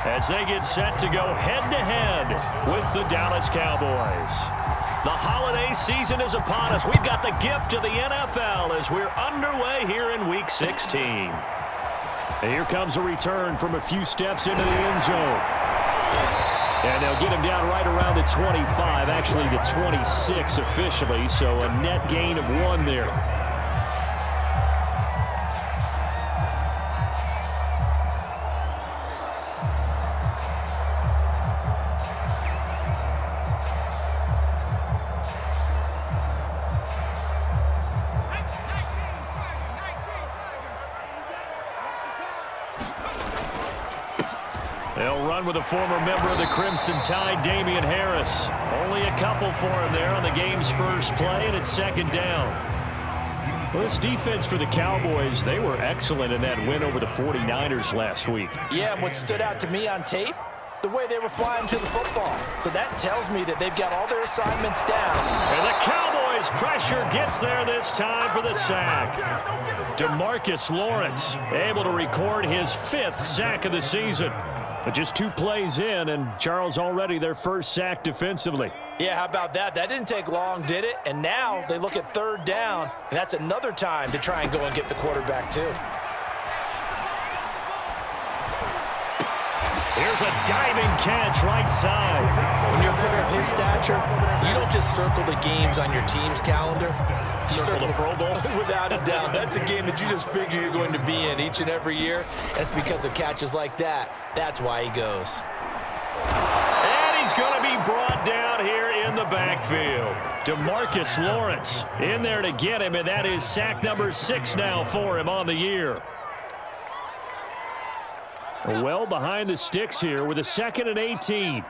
as they get set to go head-to-head with the Dallas Cowboys. The holiday season is upon us. We've got the gift of the NFL as we're underway here in Week 16. And here comes a return from a few steps into the end zone. And they'll get him down right around the 25, actually the 26 officially, so a net gain of 1 there. They'll run with a former member of the Crimson Tide, Damian Harris. Only a couple for him there on the game's first play, and it's second down. Well, this defense for the Cowboys, they were excellent in that win over the 49ers last week. Yeah, and what stood out to me on tape, the way they were flying to the football. So that tells me that they've got all their assignments down. And the Cowboys' pressure gets there this time for the sack. DeMarcus Lawrence able to record his 5th sack of the season. But just 2 plays in, and Charles already their first sack defensively. Yeah, how about that? That didn't take long, did it? And now they look at 3rd down, and that's another time to try and go and get the quarterback too. Here's a diving catch right side. When you're a player of his stature, you don't just circle the games on your team's calendar. You circle the Pro Bowl? Without a doubt. That's a game that you just figure you're going to be in each and every year. That's because of catches like that. That's why he goes. And he's going to be brought down here in the backfield. DeMarcus Lawrence in there to get him, and that is sack number 6 now for him on the year. Well behind the sticks here with a 2nd and 18.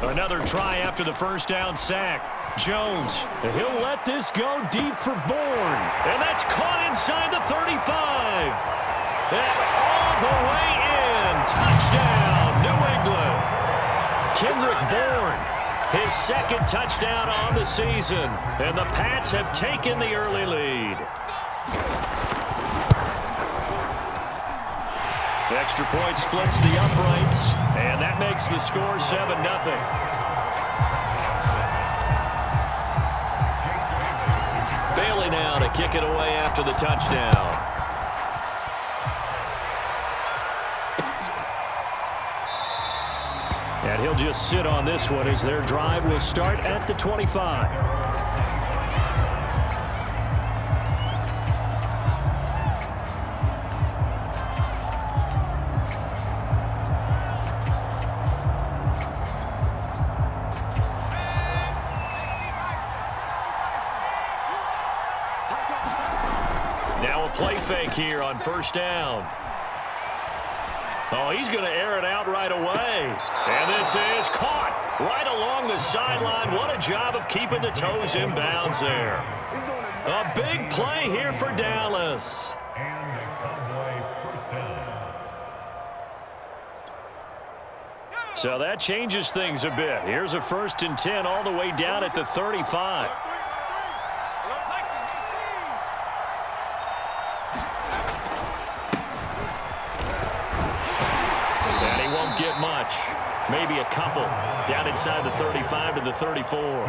Another try after the first down sack. Jones, he'll let this go deep for Bourne. And that's caught inside the 35. And all the way in. Touchdown, New England. Kendrick Bourne, his 2nd touchdown on the season. And the Pats have taken the early lead. The extra point splits the uprights, and that makes the score 7-0. Bailey now to kick it away after the touchdown. And he'll just sit on this one as their drive will start at the 25. Now a play fake here on 1st down. Oh, he's going to air it out right away. And this is caught right along the sideline. What a job of keeping the toes in bounds there. A big play here for Dallas. So that changes things a bit. Here's a 1st and 10 all the way down at the 35. Get much. Maybe a couple. Down inside the 35 to the 34. Oh,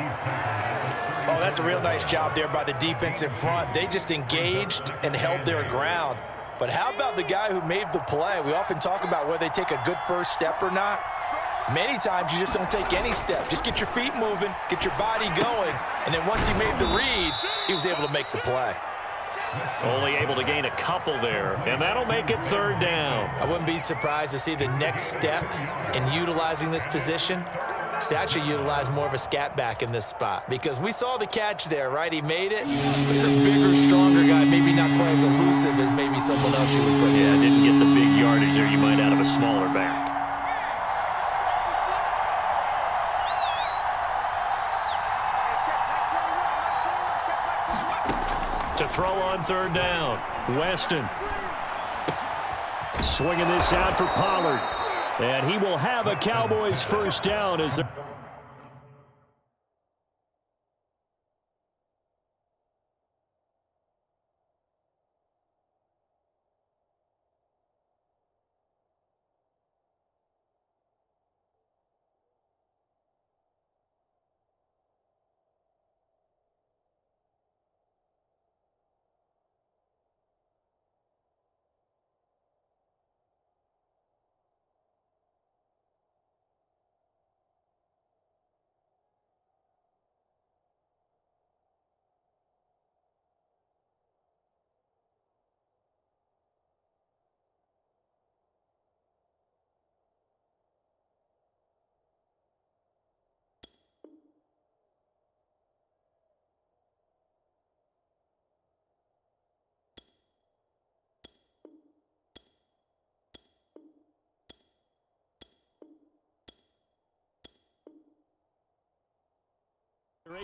that's a real nice job there by the defensive front. They just engaged and held their ground. But how about the guy who made the play? We often talk about whether they take a good first step or not. Many times you just don't take any step. Just get your feet moving, get your body going, and then once he made the read, he was able to make the play. Only able to gain a couple there, and that'll make it 3rd down. I wouldn't be surprised to see the next step in utilizing this position is to actually utilize more of a scat back in this spot, because we saw the catch there, right? He made it, but he's a bigger, stronger guy, maybe not quite as elusive as maybe someone else you would put in. Yeah, didn't get the big yardage there you might out of a smaller back. To throw on 3rd down, Weston. Swinging this out for Pollard. And he will have a Cowboys 1st down as they're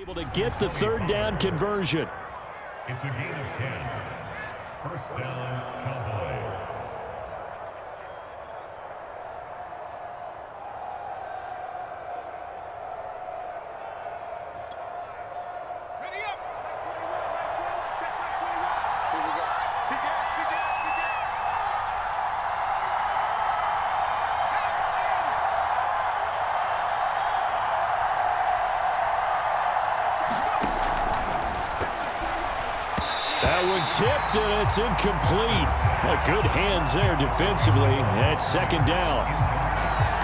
Able to get the third down conversion. It's a gain of 10. First down, Cowboys. Ready up. Check back 21. Here we go. Begin. That one tipped, and it's incomplete. Good hands there defensively. That's second down.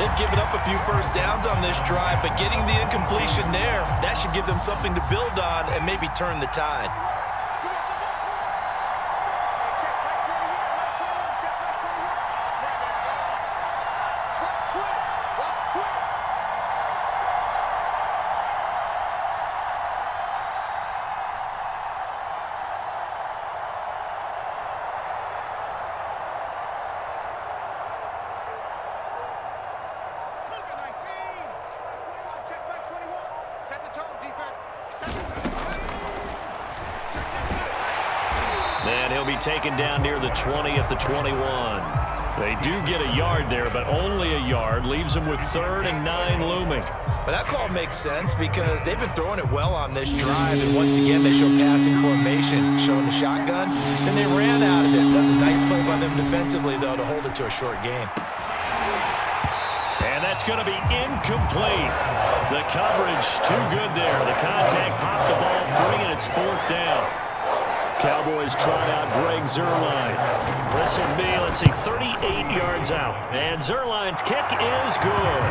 They've given up a few first downs on this drive, but getting the incompletion there, that should give them something to build on and maybe turn the tide. Check back 21. Check back 21. That's right. Watch twist. Check back 21. Set the tone, defense. Set the tone. And he'll be taken down near the 20 at the 21. They do get a yard there, but only a yard. Leaves them with 3rd and 9 looming. But that call makes sense because they've been throwing it well on this drive, and once again they show passing formation, showing the shotgun. Then they ran out of it. That's a nice play by them defensively, though, to hold it to a short gain. And that's going to be incomplete. The coverage too good there. The contact popped the ball free, and it's 4th down. Cowboys trot out Greg Zuerlein. This will be, 38 yards out. And Zuerlein's kick is good.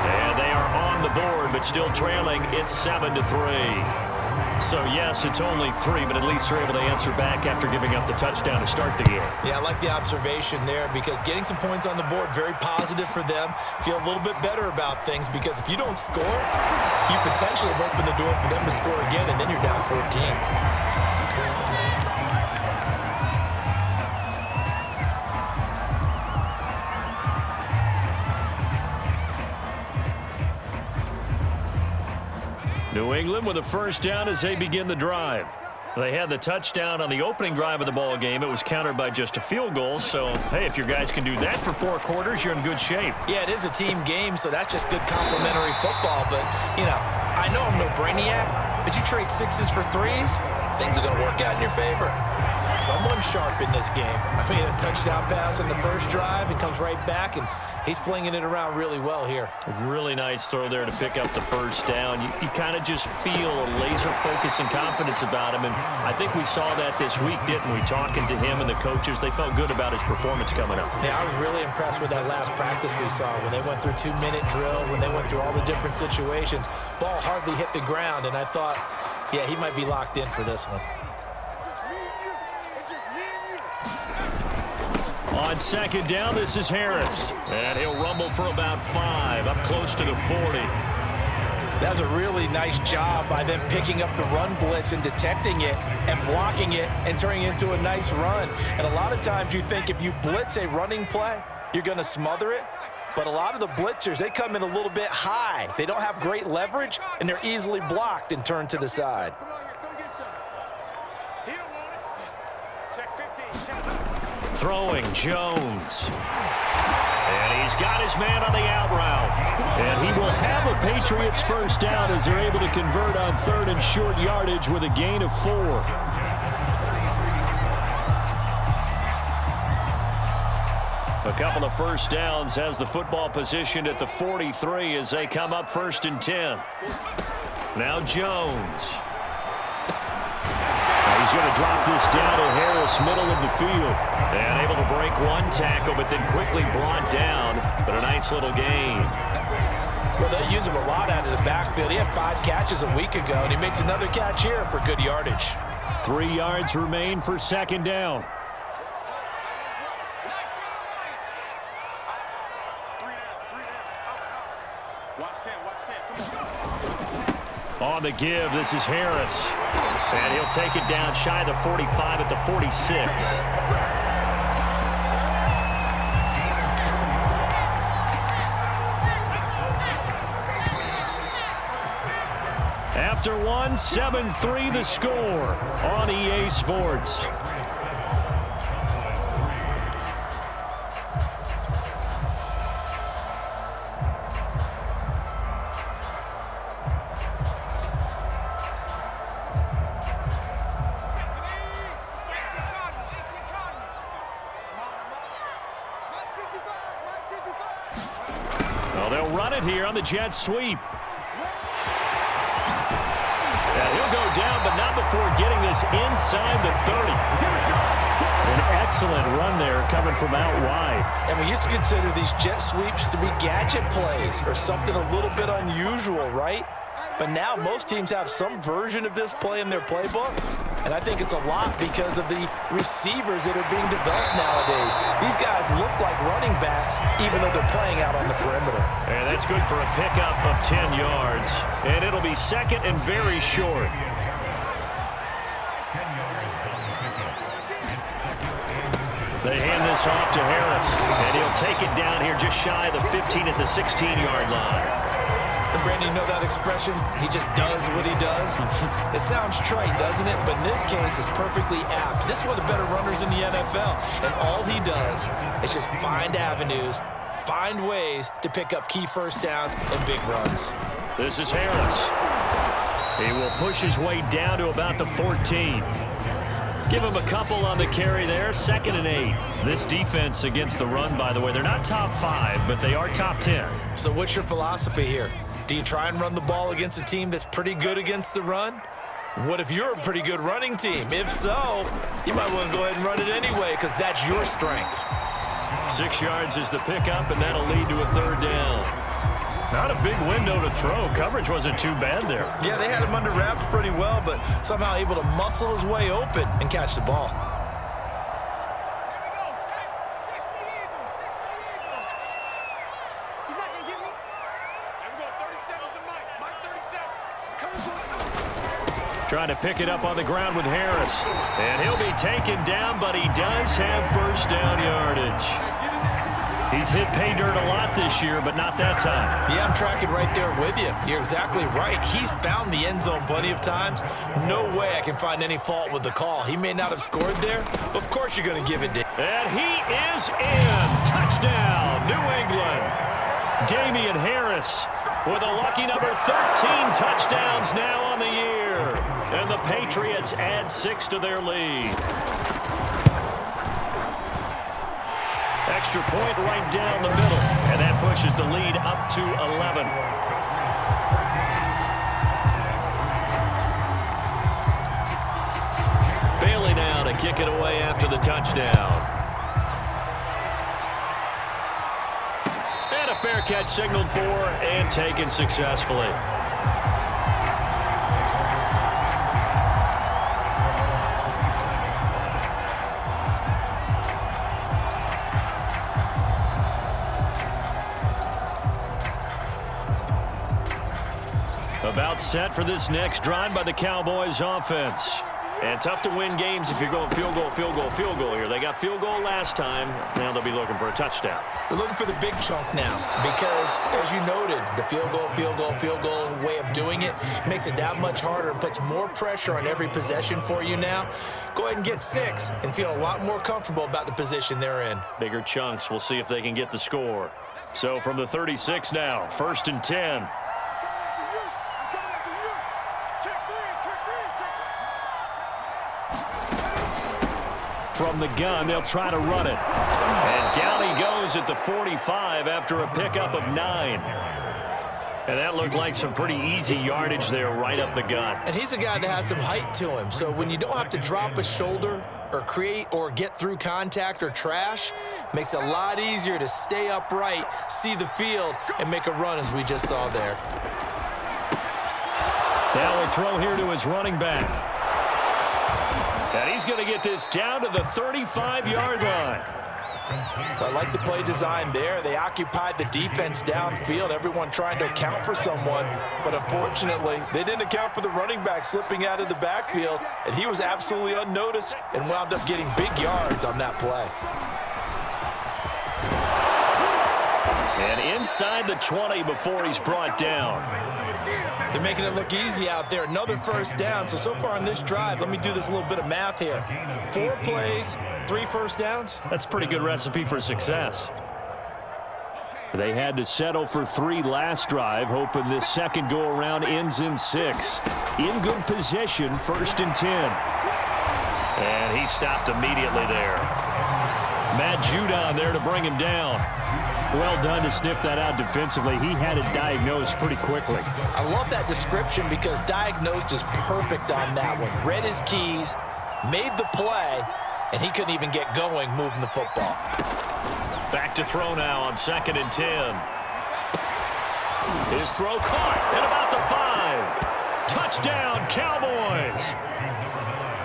And they are on the board, but still trailing. It's 7-3. So, yes, it's only 3, but at least they're able to answer back after giving up the touchdown to start the game. Yeah, I like the observation there because getting some points on the board, very positive for them. Feel a little bit better about things because if you don't score, you potentially have opened the door for them to score again, and then you're down 14. New England with a first down as they begin the drive. They had the touchdown on the opening drive of the ball game. It was countered by just a field goal. So, hey, if your guys can do that for 4 quarters, you're in good shape. Yeah, it is a team game, so that's just good complimentary football. But, I know I'm no brainiac, but you trade 6s for 3s, things are going to work out in your favor. Someone's sharp in this game. A touchdown pass on the first drive and comes right back, and he's flinging it around really well here. Really nice throw there to pick up the first down. You kind of just feel a laser focus and confidence about him, and I think we saw that this week, didn't we? Talking to him and the coaches, they felt good about his performance coming up. Yeah, I was really impressed with that last practice we saw when they went through 2-minute drill, when they went through all the different situations. Ball hardly hit the ground, and I thought, yeah, he might be locked in for this one. On second down, this is Harris. And he'll rumble for about 5, up close to the 40. That's a really nice job by them picking up the run blitz and detecting it and blocking it and turning it into a nice run. And a lot of times you think if you blitz a running play, you're going to smother it. But a lot of the blitzers, they come in a little bit high. They don't have great leverage, and they're easily blocked and turned to the side. Throwing Jones. And he's got his man on the out route. And he will have a Patriots first down as they're able to convert on 3rd and short yardage with a gain of 4. A couple of first downs has the football positioned at the 43 as they come up 1st and 10. Now Jones. He's going to drop this down to Harris, middle of the field. And able to break one tackle, but then quickly brought down. But a nice little gain. Well, they use him a lot out of the backfield. He had 5 catches a week ago, and he makes another catch here for good yardage. 3 yards remain for second down. On the give, this is Harris. And he'll take it down shy of the 45 at the 46. after one. 7-3 the score on EA Sports. Well, they'll run it here on the jet sweep. And he'll go down, but not before getting this inside the 30. An excellent run there coming from out wide. And we used to consider these jet sweeps to be gadget plays or something a little bit unusual, right? But now most teams have some version of this play in their playbook. And I think it's a lot because of the receivers that are being developed nowadays. These guys look like running backs even though they're playing out on the perimeter. And that's good for a pickup of 10 yards. And it'll be second and very short. They hand this off to Harris. And he'll take it down here just shy of the 15 at the 16-yard line. And Brandon, you know that expression? He just does what he does. It sounds trite, doesn't it? But in this case, it's perfectly apt. This is one of the better runners in the NFL. And all he does is just find avenues, find ways to pick up key first downs and big runs. This is Harris. He will push his way down to about the 14. Give him a couple on the carry there. 2nd and 8. This defense against the run, by the way, they're not top 5, but they are top 10. So what's your philosophy here? Do you try and run the ball against a team that's pretty good against the run? What if you're a pretty good running team? If so, you might want to go ahead and run it anyway because that's your strength. 6 yards is the pickup, and that'll lead to a 3rd down. Not a big window to throw. Coverage wasn't too bad there. Yeah, they had him under wraps pretty well, but somehow able to muscle his way open and catch the ball. Trying to pick it up on the ground with Harris. And he'll be taken down, but he does have first down yardage. He's hit pay dirt a lot this year, but not that time. Yeah, I'm tracking right there with you. You're exactly right. He's found the end zone plenty of times. No way I can find any fault with the call. He may not have scored there, but of course you're going to give it to him. And he is in. Touchdown, New England. Damian Harris with a lucky number 13 touchdowns now on the year. And the Patriots add 6 to their lead. Extra point right down the middle. And that pushes the lead up to 11. Bailey now to kick it away after the touchdown. And a fair catch signaled for and taken successfully. About set for this next drive by the Cowboys offense. And tough to win games if you're going field goal, field goal, field goal here. They got field goal last time. Now they'll be looking for a touchdown. They're looking for the big chunk now because, as you noted, the field goal way of doing it makes it that much harder and puts more pressure on every possession for you now. Go ahead and get 6 and feel a lot more comfortable about the position they're in. Bigger chunks. We'll see if they can get the score. So from the 36 now, 1st and 10. From the gun, they'll try to run it. And down he goes at the 45 after a pickup of 9. And that looked like some pretty easy yardage there right up the gut. And he's a guy that has some height to him. So when you don't have to drop a shoulder or create or get through contact or trash, makes it a lot easier to stay upright, see the field, and make a run as we just saw there. Now we'll throw here to his running back. And he's going to get this down to the 35-yard line. I like the play design there. They occupied the defense downfield, everyone trying to account for someone. But unfortunately, they didn't account for the running back slipping out of the backfield, and he was absolutely unnoticed and wound up getting big yards on that play. And inside the 20 before he's brought down. They're making it look easy out there. Another first down. So far on this drive, let me do this little bit of math here. 4 plays, 3 first downs. That's a pretty good recipe for success. They had to settle for 3 last drive, hoping this second go-around ends in 6. In good position, 1st and 10. And he stopped immediately there. Matt Judon there to bring him down. Well done to sniff that out defensively. He had it diagnosed pretty quickly. I love that description because diagnosed is perfect on that one. Read his keys, made the play, and he couldn't even get going moving the football. Back to throw now on 2nd and 10. His throw caught at about the 5. Touchdown, Cowboys.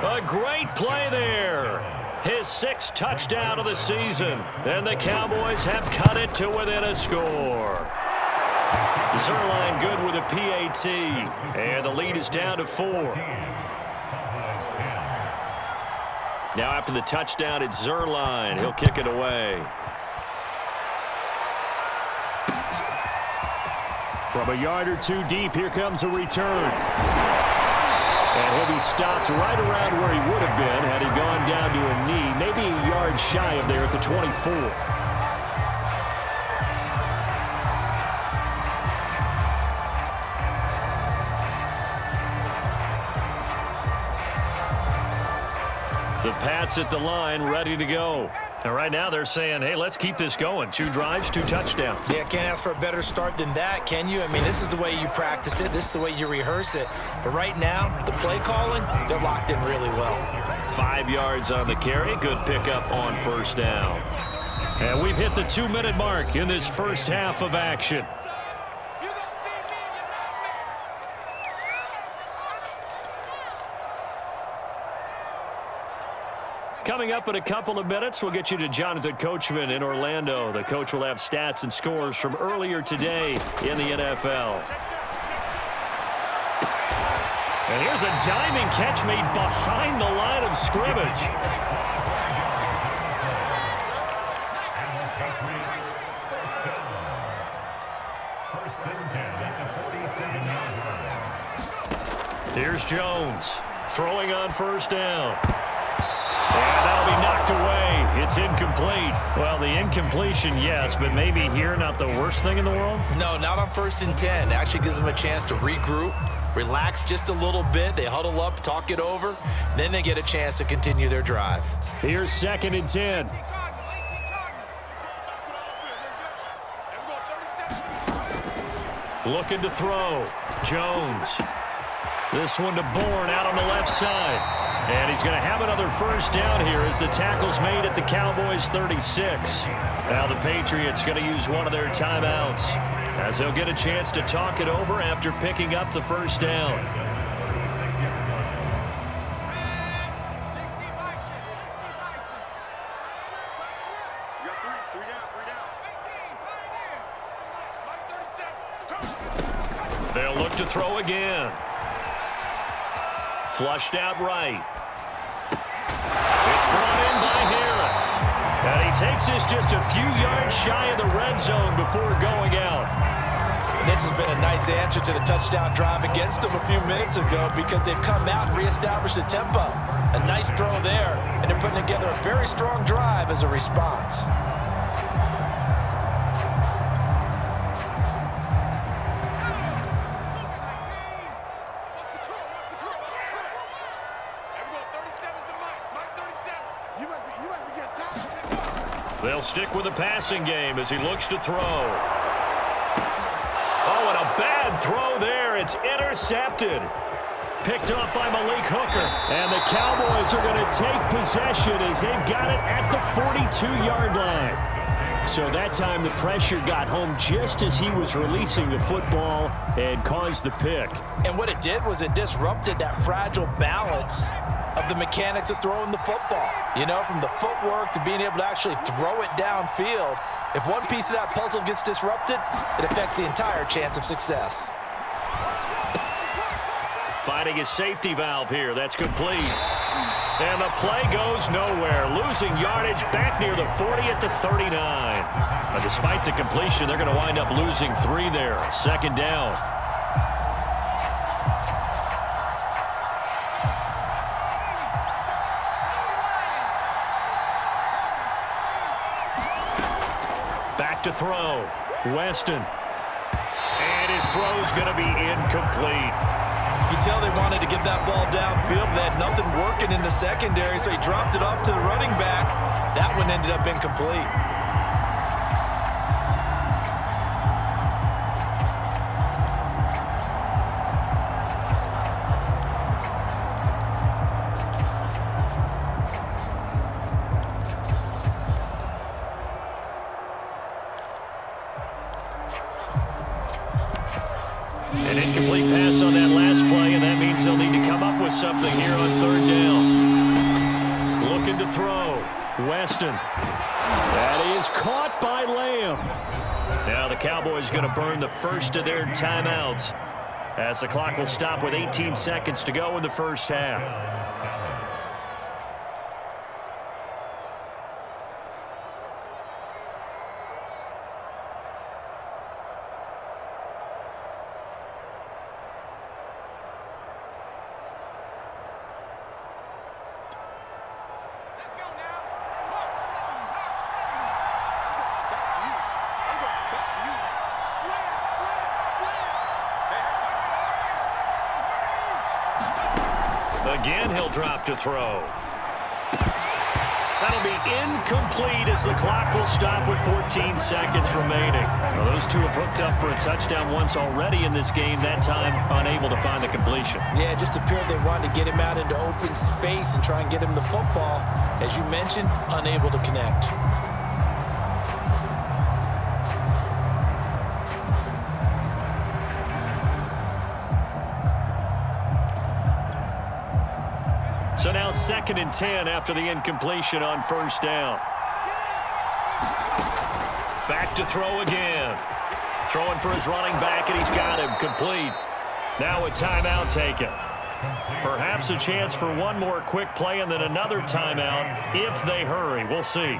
A great play there. His 6th touchdown of the season. And the Cowboys have cut it to within a score. Zerline good with a PAT. And the lead is down to 4. Now after the touchdown, it's Zerline. He'll kick it away. From a yard or 2 deep, here comes a return. And he'll be stopped right around where he would have been had he gone down to a knee, maybe a yard shy of there at the 24. The Pats at the line, ready to go. And right now they're saying, hey, let's keep this going. 2 drives, 2 touchdowns. Yeah, can't ask for a better start than that, can you? I mean, this is the way you practice it. This is the way you rehearse it. But right now, the play calling, they're locked in really well. 5 yards on the carry. Good pickup on 1st down. And we've hit the 2-minute mark in this first half of action. Coming up in a couple of minutes, we'll get you to Jonathan Coachman in Orlando. The coach will have stats and scores from earlier today in the NFL. And here's a diving catch made behind the line of scrimmage. Here's Jones throwing on 1st down. And that'll be knocked away. It's incomplete. Well, the incompletion, yes, but maybe here not the worst thing in the world? No, not on 1st and 10. It actually gives them a chance to regroup, relax just a little bit. They huddle up, talk it over. Then they get a chance to continue their drive. Here's 2nd and 10. Looking to throw. Jones. This one to Bourne out on the left side. And he's going to have another 1st down here as the tackle's made at the Cowboys' 36. Now the Patriots going to use one of their timeouts as they'll get a chance to talk it over after picking up the 1st down. They'll look to throw again. Flushed out right. It's brought in by Harris. And he takes this just a few yards shy of the red zone before going out. This has been a nice answer to the touchdown drive against them a few minutes ago because they've come out and reestablished the tempo. A nice throw there, and they're putting together a very strong drive as a response. They'll stick with the passing game as he looks to throw. Oh, and a bad throw there. It's intercepted. Picked up by Malik Hooker. And the Cowboys are going to take possession as they've got it at the 42-yard line. So that time the pressure got home just as he was releasing the football and caused the pick. And what it did was it disrupted that fragile balance of the mechanics of throwing the football. You know, from the footwork to being able to actually throw it downfield. If one piece of that puzzle gets disrupted, it affects the entire chance of success. Finding a safety valve here. That's complete. And the play goes nowhere, losing yardage back near the 40 at the 39. But despite the completion, they're going to wind up losing 3 there. Second down. Back to throw. Weston. And his throw's going to be incomplete. You can tell they wanted to get that ball downfield. They had nothing working in the secondary, so he dropped it off to the running back. That one ended up incomplete. An incomplete pass on that last play, and that means they'll need to come up with something here on third down. Looking to throw. Weston. That is caught by Lamb. Now the Cowboys going to burn the first of their timeouts as the clock will stop with 18 seconds to go in the first half. Again, he'll drop to throw. That'll be incomplete as the clock will stop with 14 seconds remaining. Well, those two have hooked up for a touchdown once already in this game, that time unable to find the completion. Yeah, it just appeared they wanted to get him out into open space and try and get him the football. As you mentioned, unable to connect. So now 2nd and 10 after the incompletion on first down. Back to throw again. Throwing for his running back, and he's got him complete. Now a timeout taken. Perhaps a chance for one more quick play and then another timeout if they hurry. We'll see.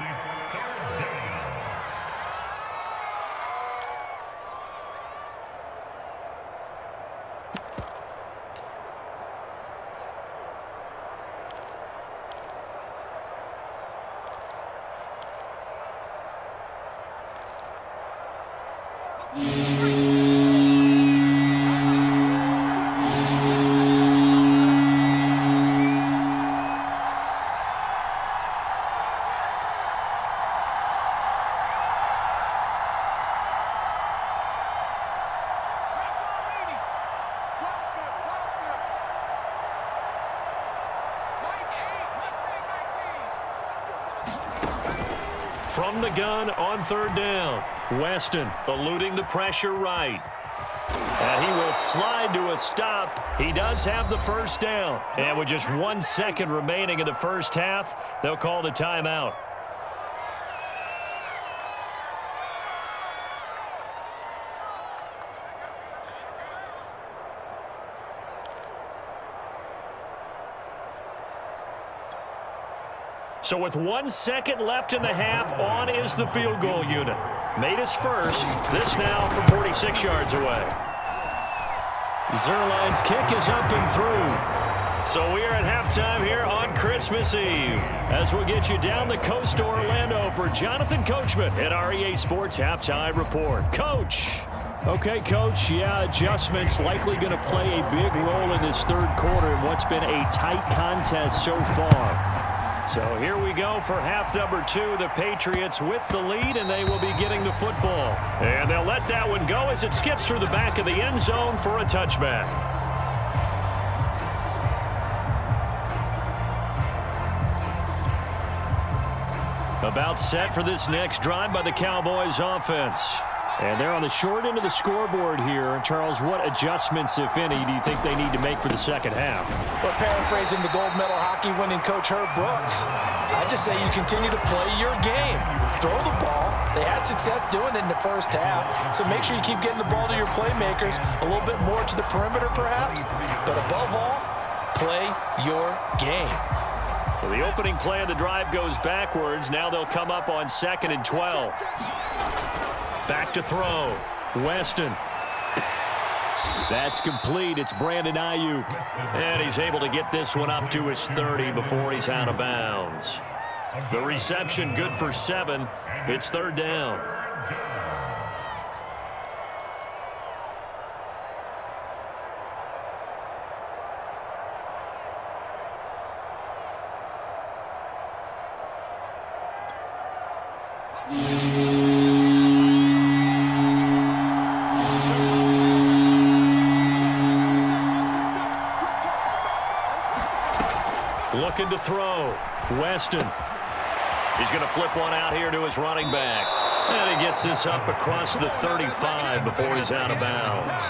From the gun on third down, Weston eluding the pressure right. And he will slide to a stop. He does have the first down. And with just 1 second remaining in the first half, they'll call the timeout. So with 1 second left in the half, on is the field goal unit. Made his first. This now from 46 yards away. Zerline's kick is up and through. So we are at halftime here on Christmas Eve as we'll get you down the coast to Orlando for Jonathan Coachman at our EA Sports Halftime Report. Coach. Okay, Coach, yeah, adjustments likely going to play a big role in this third quarter in what's been a tight contest so far. So here we go for half number 2. The Patriots with the lead, and they will be getting the football. And they'll let that one go as it skips through the back of the end zone for a touchback. About set for this next drive by the Cowboys offense. And they're on the short end of the scoreboard here. Charles, what adjustments, if any, do you think they need to make for the second half? Well, paraphrasing the gold medal hockey winning coach Herb Brooks, I just say you continue to play your game. Throw the ball. They had success doing it in the first half, so make sure you keep getting the ball to your playmakers, a little bit more to the perimeter perhaps, but above all, play your game. So the opening play of the drive goes backwards. Now they'll come up on 2nd and 12. Back to throw. Weston. That's complete. It's Brandon Ayuk. And he's able to get this one up to his 30 before he's out of bounds. The reception good for 7. It's 3rd down. Looking to throw. Weston. He's going to flip one out here to his running back. And he gets this up across the 35 before he's out of bounds.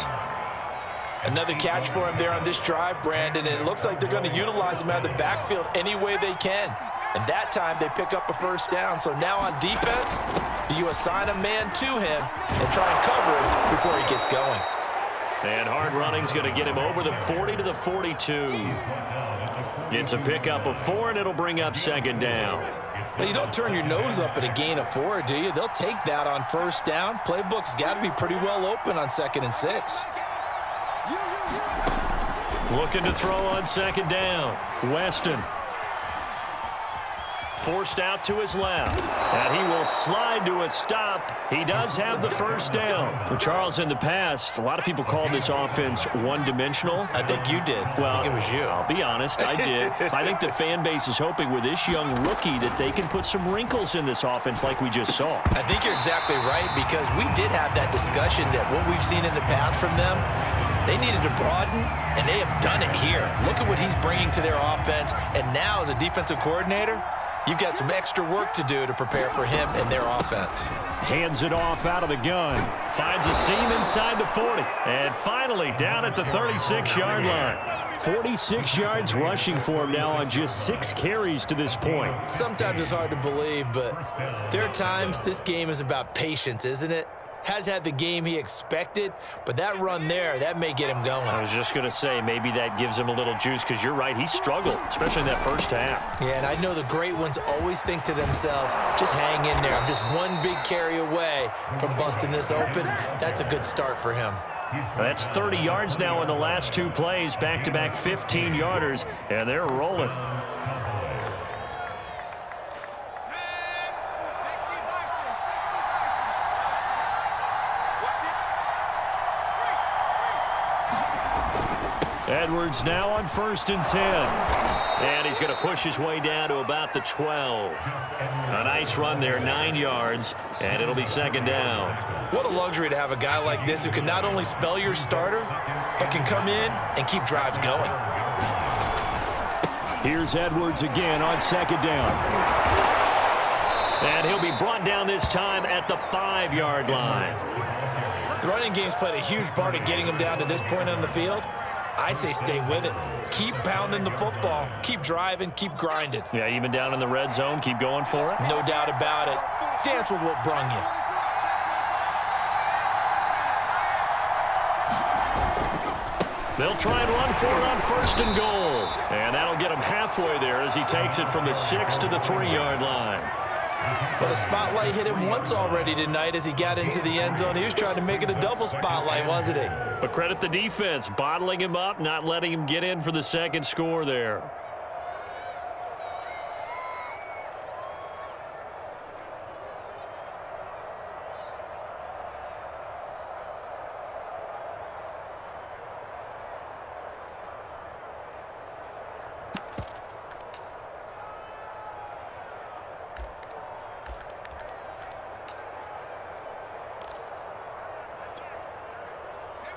Another catch for him there on this drive, Brandon, and it looks like they're going to utilize him out of the backfield any way they can. And that time they pick up a 1st down. So now on defense, do you assign a man to him and try and cover him before he gets going? And hard running's going to get him over the 40 to the 42. It's a pickup of 4, and it'll bring up 2nd down. Well, you don't turn your nose up at a gain of 4, do you? They'll take that on 1st down. Playbook's got to be pretty well open on 2nd and 6. Looking to throw on 2nd down. Weston. Forced out to his left. And he will slide to a stop. He does have the 1st down. Well, Charles, in the past, a lot of people called this offense one-dimensional. I think you did. Well, I think it was you. I'll be honest, I did. I think the fan base is hoping with this young rookie that they can put some wrinkles in this offense like we just saw. I think you're exactly right, because we did have that discussion that what we've seen in the past from them, they needed to broaden, and they have done it here. Look at what he's bringing to their offense, and now as a defensive coordinator, you've got some extra work to do to prepare for him and their offense. Hands it off out of the gun. Finds a seam inside the 40. And finally down at the 36-yard line. 46 yards rushing for him now on just 6 carries to this point. Sometimes it's hard to believe, but there are times this game is about patience, isn't it? Has had the game he expected, but that run there, that may get him going. I was just going to say, maybe that gives him a little juice, because you're right, he struggled, especially in that 1st half. Yeah, and I know the great ones always think to themselves, just hang in there. I'm just one big carry away from busting this open. That's a good start for him. That's 30 yards now in the last 2 plays, back-to-back 15-yarders, and they're rolling. Edwards now on 1st and 10. And he's going to push his way down to about the 12. A nice run there, 9 yards, and it'll be 2nd down. What a luxury to have a guy like this who can not only spell your starter, but can come in and keep drives going. Here's Edwards again on 2nd down. And he'll be brought down this time at the 5-yard line. The running game's played a huge part in getting him down to this point on the field. I say stay with it. Keep pounding the football. Keep driving. Keep grinding. Yeah, even down in the red zone, keep going for it. No doubt about it. Dance with what brung you. They'll try and run for it on 1st and goal. And that'll get him halfway there as he takes it from the 6 to the 3-yard line. But a spotlight hit him once already tonight as he got into the end zone. He was trying to make it a double spotlight, wasn't he? But credit the defense, bottling him up, not letting him get in for the 2nd score there.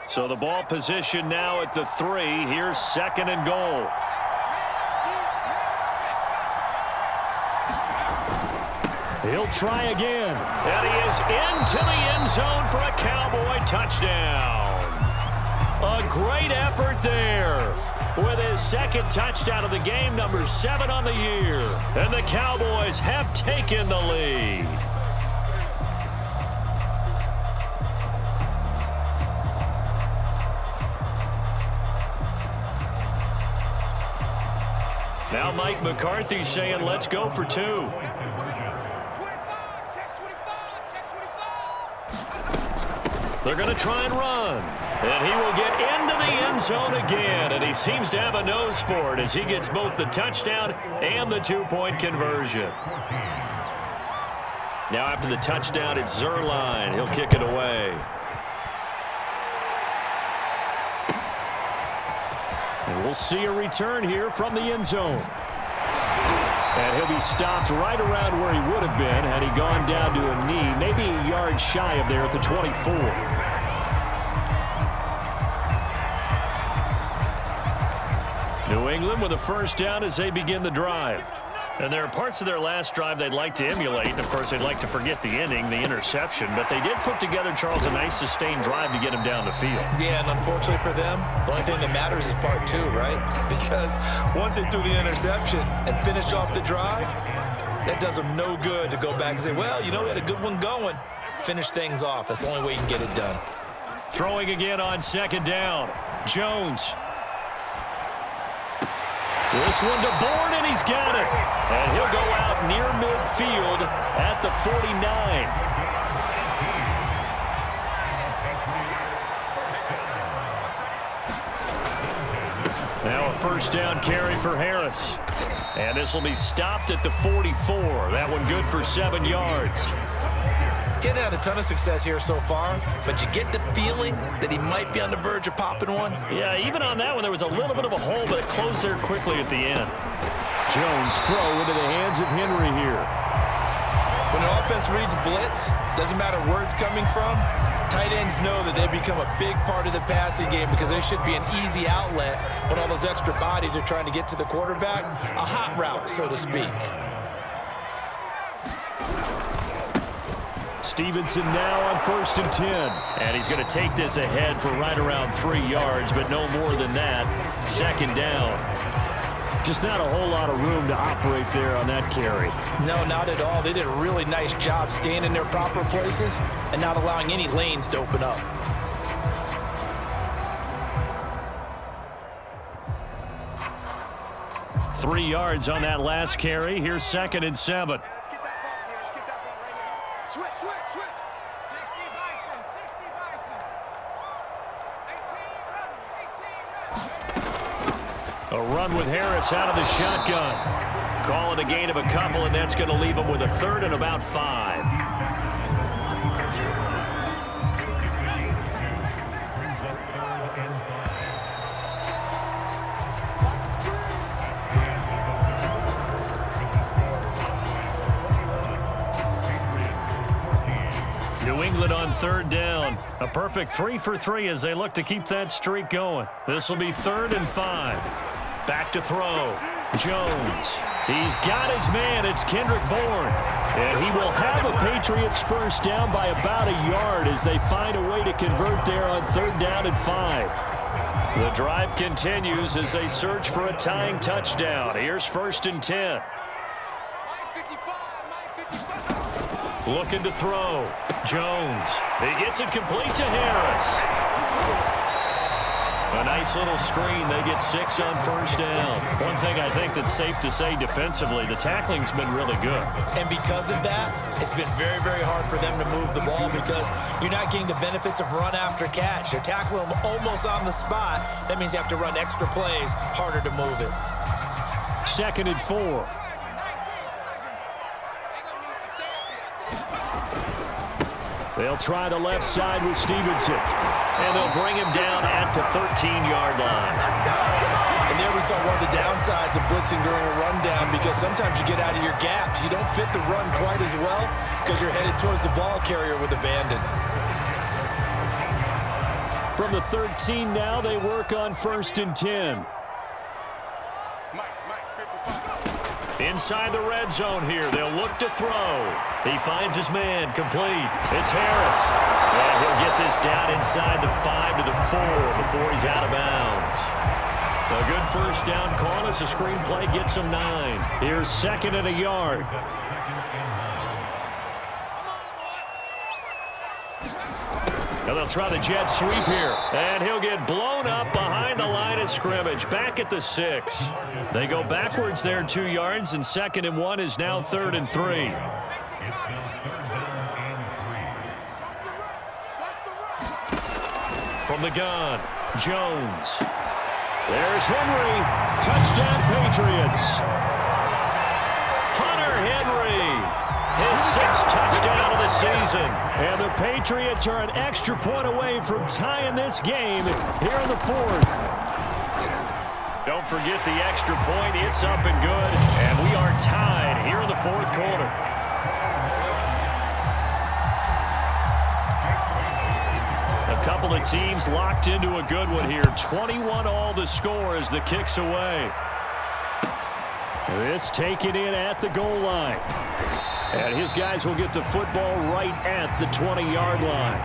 So the ball position now at the 3. Here's 2nd and goal. He'll try again. And he is into the end zone for a Cowboy touchdown. A great effort there. With his 2nd touchdown of the game, number 7 on the year. And the Cowboys have taken the lead. Now Mike McCarthy's saying, let's go for 2. 25, check 25, check 25. They're going to try and run. And he will get into the end zone again. And he seems to have a nose for it as he gets both the touchdown and the 2-point conversion. Now after the touchdown, it's Zerline. He'll kick it away. And we'll see a return here from the end zone. And he'll be stopped right around where he would have been had he gone down to a knee, maybe a yard shy of there at the 24. New England with a first down as they begin the drive. And there are parts of their last drive they'd like to emulate. And, of course, they'd like to forget the inning, the interception. But they did put together, Charles, a nice sustained drive to get him down the field. Yeah, and unfortunately for them, the only thing that matters is part 2, right? Because once they threw the interception and finished off the drive, that does them no good to go back and say, well, you know, we had a good one going. Finish things off. That's the only way you can get it done. Throwing again on second down. Jones. This one to Bourne, and he's got it. And he'll go out near midfield at the 49. Now a first down carry for Harris. And this will be stopped at the 44. That one good for 7 yards. Getting out a ton of success here so far, but you get the feeling that he might be on the verge of popping one. Yeah, even on that one, there was a little bit of a hole, but it closed there quickly at the end. Jones throw into the hands of Henry here. When the offense reads blitz, doesn't matter where it's coming from, tight ends know that they become a big part of the passing game because they should be an easy outlet when all those extra bodies are trying to get to the quarterback. A hot route, so to speak. Stevenson now on 1st and 10. And he's going to take this ahead for right around 3 yards, but no more than that. Second down. Just not a whole lot of room to operate there on that carry. No, not at all. They did a really nice job staying in their proper places and not allowing any lanes to open up. Three yards on that last carry. Here's 2nd and 7. Let's get that ball here. Let's get that ball right here. Switch, switch, switch. 60 Bison, 60 Bison. 18 run, 18 run. A run with Harris out of the shotgun. Call it a gain of a couple, and that's going to leave him with a 3rd and about 5. New England on 3rd down. A perfect 3 for 3 as they look to keep that streak going. This will be 3rd and 5. Back to throw. Jones. He's got his man. It's Kendrick Bourne. And he will have a Patriots first down by about a yard as they find a way to convert there on 3rd down and 5. The drive continues as they search for a tying touchdown. Here's 1st and 10. Looking to throw. Jones. He gets it complete to Harris. A nice little screen. They get 6 on 1st down. One thing I think that's safe to say defensively, the tackling's been really good. And because of that, it's been very, very hard for them to move the ball because you're not getting the benefits of run after catch. They're tackling them almost on the spot. That means you have to run extra plays, harder to move it. 2nd and 4. They'll try the left side with Stevenson. And they'll bring him down at the 13-yard line. And there we saw one of the downsides of blitzing during a rundown because sometimes you get out of your gaps. You don't fit the run quite as well because you're headed towards the ball carrier with abandon. From the 13 now, they work on 1st and 10. Inside the red zone here, they'll look to throw. He finds his man, complete. It's Harris. And he'll get this down inside the 5 to the 4 before he's out of bounds. A good first down call as the screenplay gets him 9. Here's 2nd and a yard. And they'll try the jet sweep here. And he'll get blown up behind the line of scrimmage. Back at the 6. They go backwards there 2 yards, and 2nd and 1 is now 3rd and 3. From the gun, Jones. There's Henry. Touchdown, Patriots. Hunter Henry. His 6th touchdown of the season. And the Patriots are an extra point away from tying this game here in the 4th. Don't forget the extra point. It's up and good. And we are tied here in the 4th quarter. A couple of teams locked into a good one here. 21 all the score as the kick's away. This taken in at the goal line. And his guys will get the football right at the 20-yard line.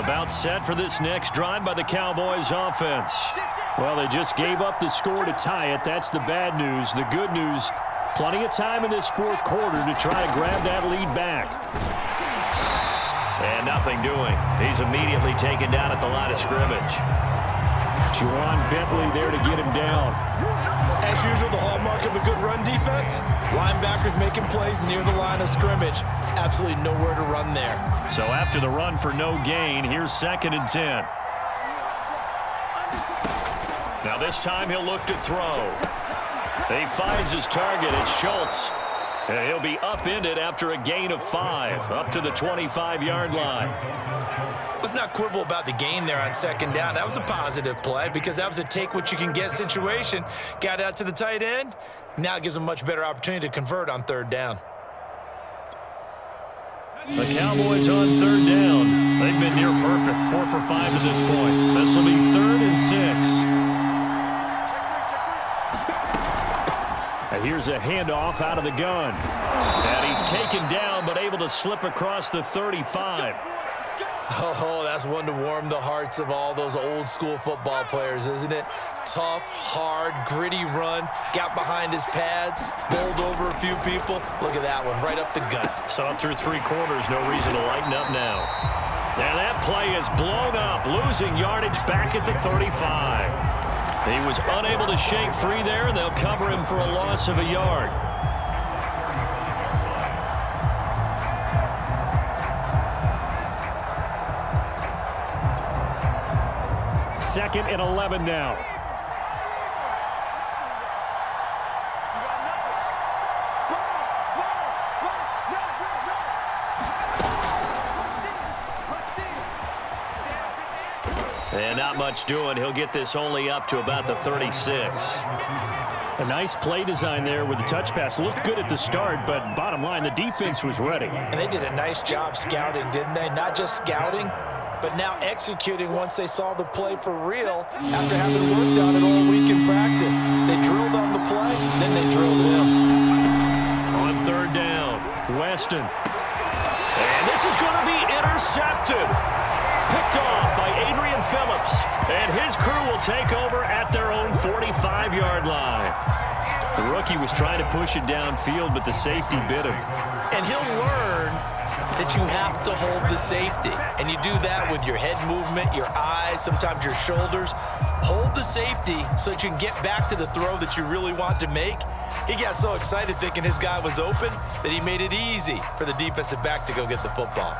About set for this next drive by the Cowboys offense. Well, they just gave up the score to tie it. That's the bad news. The good news, plenty of time in this 4th quarter to try to grab that lead back. And nothing doing. He's immediately taken down at the line of scrimmage. Juwan Bentley there to get him down. As usual, the hallmark of a good run defense, linebackers making plays near the line of scrimmage. Absolutely nowhere to run there. So after the run for no gain, here's 2nd and 10. Now this time he'll look to throw. He finds his target. It's Schultz. And he'll be upended after a gain of 5, up to the 25-yard line. Let's not quibble about the gain there on 2nd down. That was a positive play because that was a take-what-you-can-get situation. Got out to the tight end. Now it gives them a much better opportunity to convert on 3rd down. The Cowboys on 3rd down. They've been near perfect, 4 for 5 to this point. This will be 3rd and 6. And here's a handoff out of the gun. And he's taken down but able to slip across the 35. Oh, that's one to warm the hearts of all those old-school football players, isn't it? Tough, hard, gritty run. Got behind his pads, bowled over a few people. Look at that one, right up the gut. Saw through 3 quarters, no reason to lighten up now. And that play is blown up, losing yardage back at the 35. He was unable to shake free there, and they'll cover him for a loss of a yard. Second and 11 now. And not much doing. He'll get this only up to about the 36. A nice play design there with the touch pass. Looked good at the start, but bottom line, the defense was ready. And they did a nice job scouting, didn't they? Not just scouting, but now executing once they saw the play for real after having worked on it all week in practice. They drilled on the play, then they drilled him. On 3rd down, Weston. And this is going to be intercepted. Picked off by Adrian Phillips. And his crew will take over at their own 45-yard line. The rookie was trying to push it downfield, but the safety bit him. And he'll learn that you have to hold the safety. And you do that with your head movement, your eyes, sometimes your shoulders. Hold the safety so that you can get back to the throw that you really want to make. He got so excited thinking his guy was open that he made it easy for the defensive back to go get the football.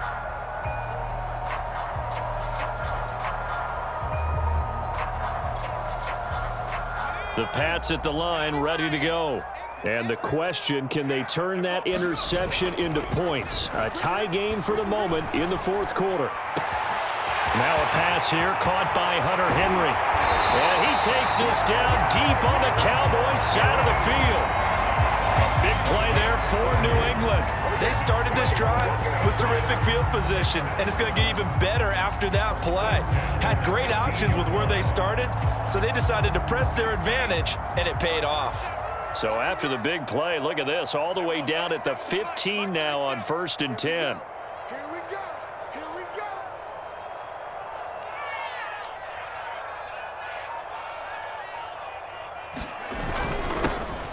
The Pats at the line, ready to go. And the question, can they turn that interception into points? A tie game for the moment in the 4th quarter. Now a pass here, caught by Hunter Henry. And he takes this down deep on the Cowboys side of the field. A big play there for New England. They started this drive with terrific field position, and it's going to get even better after that play. Had great options with where they started, so they decided to press their advantage, and it paid off. So after the big play, look at this, all the way down at the 15 now on 1st and 10. Here we go. Here we go.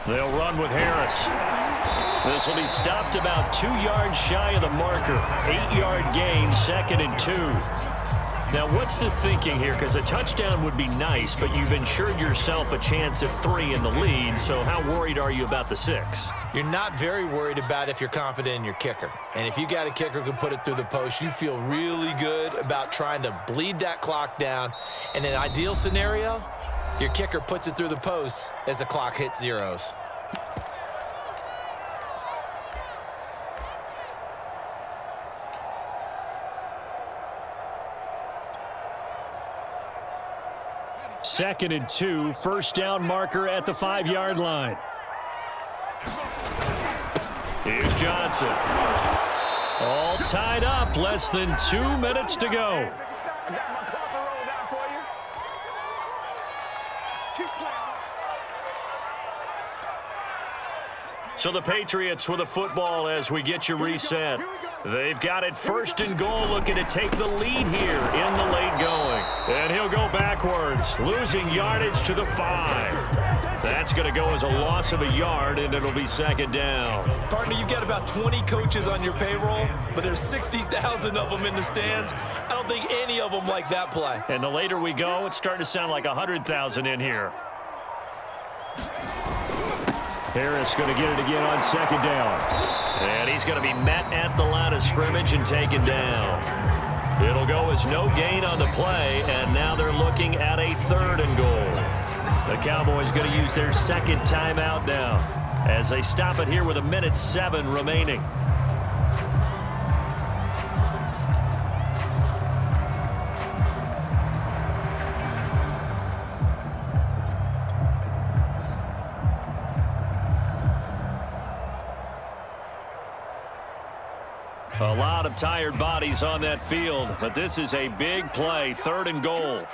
They'll run with Harris. This will be stopped about 2 yards shy of the marker. 8-yard gain, 2nd and 2. Now, what's the thinking here? Because a touchdown would be nice, but you've ensured yourself a chance at 3 in the lead, so how worried are you about the 6? You're not very worried about if you're confident in your kicker. And if you got a kicker who can put it through the post, you feel really good about trying to bleed that clock down. In an ideal scenario, your kicker puts it through the post as the clock hits zeros. Second and 2, first down marker at the 5-yard line. Here's Johnson. All tied up, less than 2 minutes to go. So the Patriots with the football as we get you reset. They've got it 1st and goal, looking to take the lead here in the late going. And he'll go backwards, losing yardage to the 5. That's going to go as a loss of a yard, and it'll be 2nd down. Partner, you've got about 20 coaches on your payroll, but there's 60,000 of them in the stands. I don't think any of them like that play. And the later we go, it's starting to sound like 100,000 in here. Harris going to get it again on 2nd down. And he's going to be met at the line of scrimmage and taken down. It'll go as no gain on the play, and now they're looking at a 3rd and goal. The Cowboys going to use their 2nd timeout now as they stop it here with 1:07 remaining. A lot of tired bodies on that field, but this is a big play, 3rd and goal.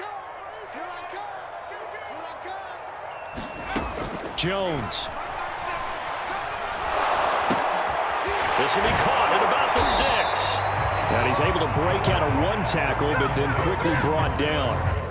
Jones. This will be caught at about the 6. And he's able to break out of 1 tackle, but then quickly brought down.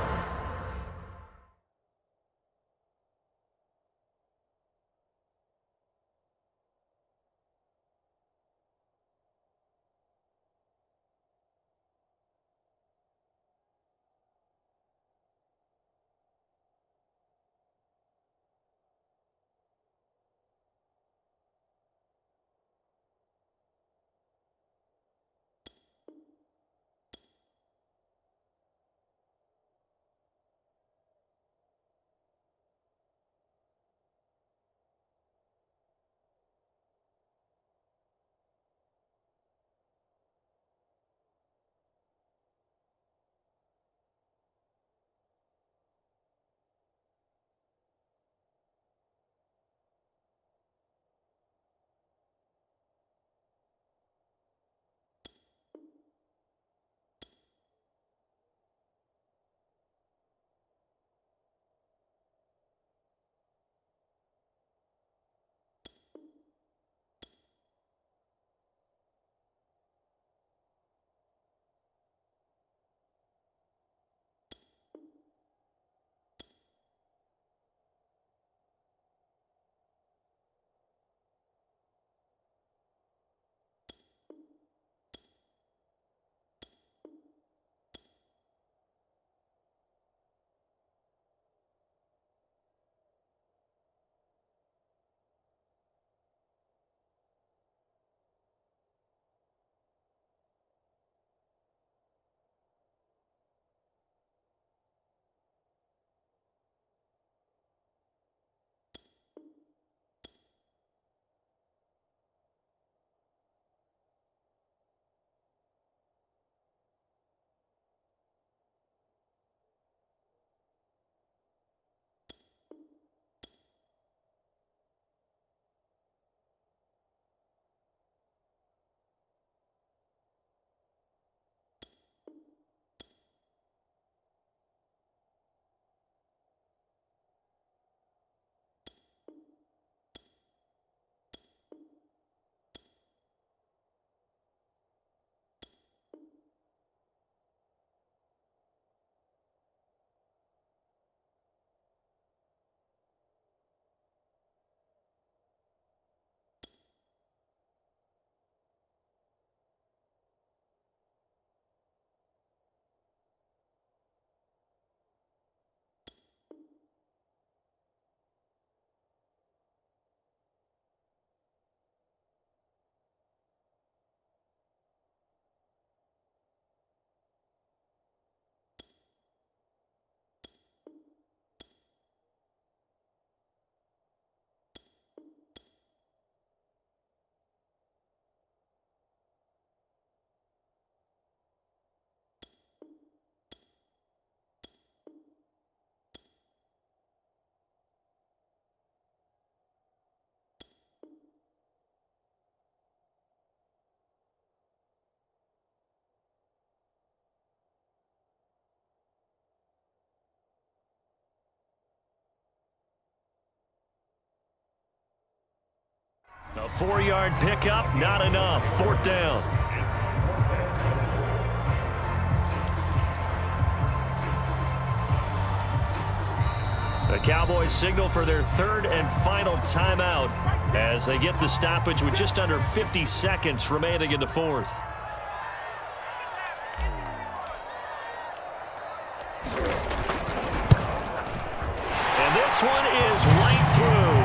4-yard pickup, not enough. 4th down. The Cowboys signal for their 3rd and final timeout as they get the stoppage with just under 50 seconds remaining in the 4th. And this one is right through.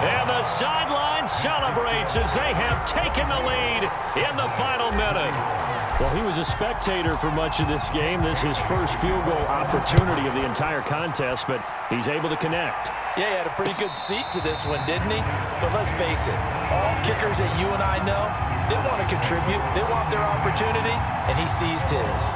And the sideline celebrates as they have taken the lead in the final minute. Well, he was a spectator for much of this game. This is his first field goal opportunity of the entire contest, but he's able to connect. Yeah, he had a pretty good seat to this one, didn't he? But let's face it, all kickers that you and I know, they want to contribute. They want their opportunity, and he seized his.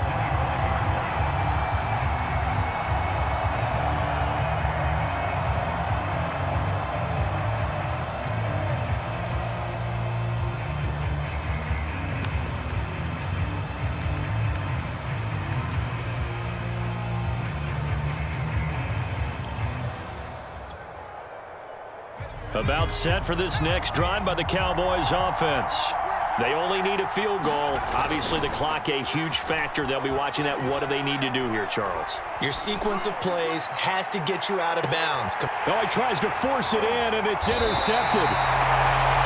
About set for this next drive by the Cowboys offense. They only need a field goal. Obviously, the clock a huge factor. They'll be watching that. What do they need to do here, Charles? Your sequence of plays has to get you out of bounds. Oh, he tries to force it in, and it's intercepted.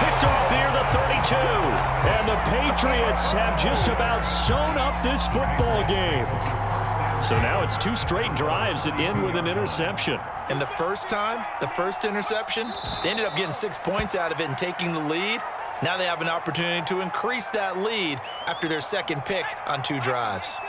Picked off near the 32. And the Patriots have just about sewn up this football game. So now it's 2 straight drives that end with an interception. And the first time, the first interception, they ended up getting 6 points out of it and taking the lead. Now they have an opportunity to increase that lead after their second pick on 2 drives.